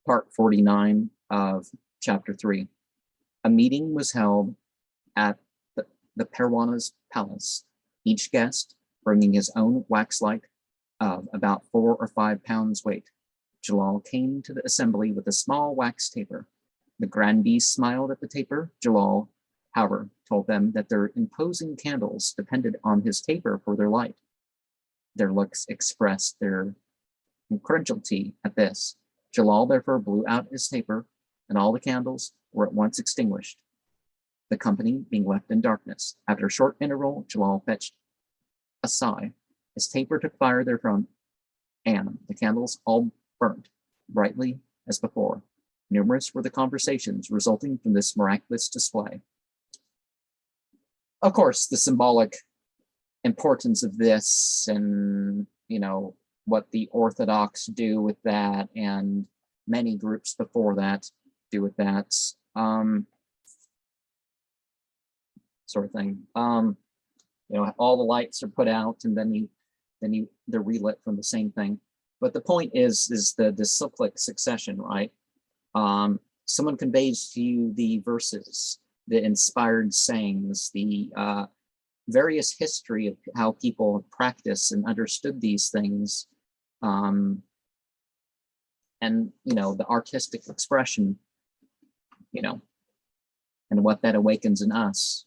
Part 49 of Chapter 3. A meeting was held at the Parwana's palace, each guest bringing his own waxlight of about 4 or 5 pounds weight. Jalal came to the assembly with a small wax taper. The grandees smiled at the taper. Jalal, however, told them that their imposing candles depended on his taper for their light. Their looks expressed their incredulity at this. Jalal therefore blew out his taper, and all the candles were at once extinguished, the company being left in darkness. After a short interval, Jalal fetched a sigh. His taper took fire therefrom, and the candles all burnt brightly as before. Numerous were the conversations resulting from this miraculous display. Of course, the symbolic importance of this, and what the Orthodox do with that, and many groups before that do with that, sort of thing. All the lights are put out, and then they're relit from the same thing. But the point is the cyclic succession, right? Someone conveys to you the verses, the inspired sayings, the various history of how people practiced and understood these things, and the artistic expression, and what that awakens in us.